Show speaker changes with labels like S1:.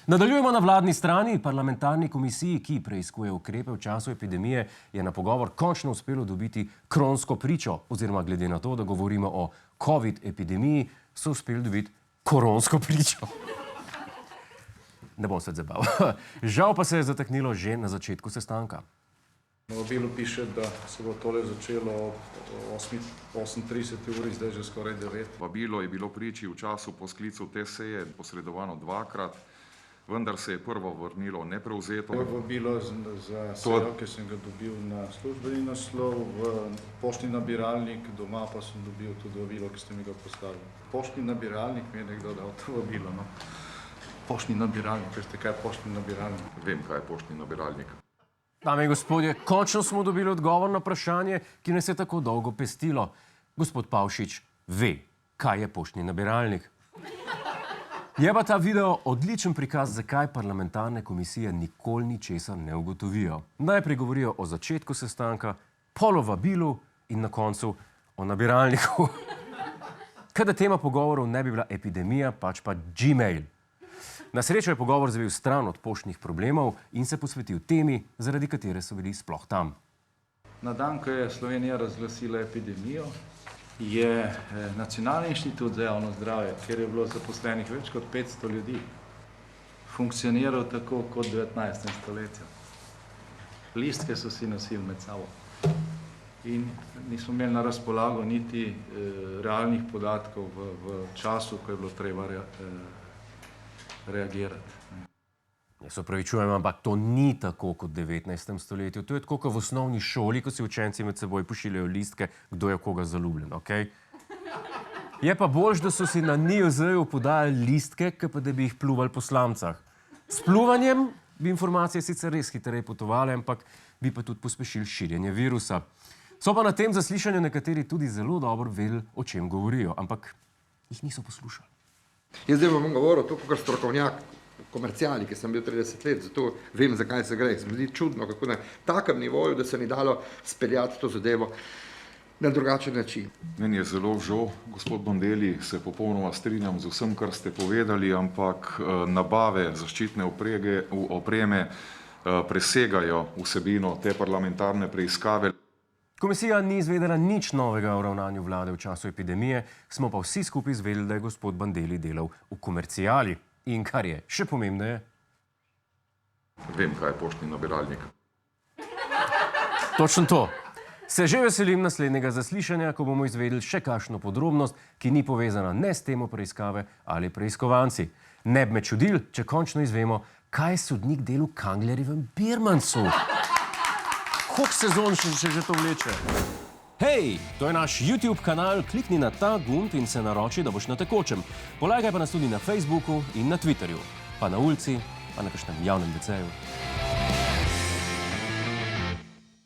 S1: Nadaljujemo na vladni strani. Parlamentarni komisiji, ki preiskuje ukrepe v času epidemije, je na pogovor končno uspelo dobiti kronsko pričo, oziroma glede na to, da govorimo o COVID epidemiji, so uspeli dobiti koronsko pričo. Ne bom se zabaval. Žal pa se je zataknilo že na začetku sestanka.
S2: Na vabilu piše, da se bo tole začelo ob 8:30 uri, zdaj že skoraj 9.
S3: Vabilo je bilo priči v času po sklicu te seje posredovano dvakrat, vendar se je prvo vrnilo neprevzeto.
S2: Vabilo za sejo, ki sem ga dobil na službeni naslov, v poštni nabiralnik, doma pa sem dobil tudi vabilo, ki ste mi ga poslali. Poštni nabiralnik mi je nekdo dal to vabilo. No. Poštni nabiralnik, veste kaj je poštni nabiralnik?
S3: Vem, kaj je poštni nabiralnik.
S1: Dame in gospodje, končno smo dobili odgovor na vprašanje, ki nas je tako dolgo pestilo. Gospod Pavšič ve, kaj je poštni nabiralnik. Je pa ta video odličen prikaz, zakaj parlamentarne komisije nikoli ničesar ne ugotovijo. Najprej govorijo o začetku sestanka, pol o vabilu in na koncu o nabiralniku. Kada tema pogovorov ne bi bila epidemija, pač pa Gmail. Na srečo je pogovor zvil stran od poštnih problemov in se posvetil temi, zaradi katere so bili sploh tam.
S2: Na dan, ko je Slovenija razglasila epidemijo, je Nacionalni inštitut za javno zdravje, kjer je bilo zaposlenih več kot 500 ljudi, funkcioniral tako kot v 19. stoletju. Listke so si nosili med sabo in nismo imeli na razpolago niti realnih podatkov v času, ko je bilo treba reagirati.
S1: Jaz opravičujem, ampak to ni tako kot v 19. stoletju. To je tako kot v osnovni šoli, ko si učenci med seboj pošiljajo listke, kdo je koga zaljubljen, okej? Je pa boljš, da so si na NIJZ-ju podajali listke, kot pa da bi jih pluvali po slamcah. S pluvanjem bi informacije sicer res hitreje potovale, ampak bi pa tudi pospešili širjenje virusa. So pa na tem zaslišanju nekateri tudi zelo dobro vedeli, o čem govorijo, ampak jih niso poslušali.
S4: Jaz zdaj bom govoril to kot strokovnjak v komerciali, ki sem bil 30 let, zato vem, zakaj se gre. Se mi zdi čudno, kako na takem nivoju, da se ni dalo speljati to zadevo na drugačen način.
S3: Meni je zelo žal, gospod Bandelli, se popolnoma strinjam z vsem, kar ste povedali, ampak nabave zaščitne opreme presegajo vsebino te parlamentarne preiskave.
S1: Komisija ni izvedela nič novega o ravnanju vlade v času epidemije, smo pa vsi skupaj izvedeli, da je gospod Bandelli delal v komerciali. In kar je še pomembneje.
S3: Vem, kaj je poštni nabiralnik.
S1: Točno to. Se že veselim naslednjega zaslišanja, ko bomo izvedeli še kakšno podrobnost, ki ni povezana ne s temo preiskave ali preiskovanci. Ne bi me čudil, če končno izvemo, kaj je sodnik delal Kanglerjevem Birmancu. Koliko sezon še že to vleče? Hej, to je naš YouTube kanal, klikni na ta gumb in se naroči, da boš na tekočem. Polajkaj pa nas tudi na Facebooku in na Twitterju, pa na ulici, pa na kakšnem javnem WC-ju.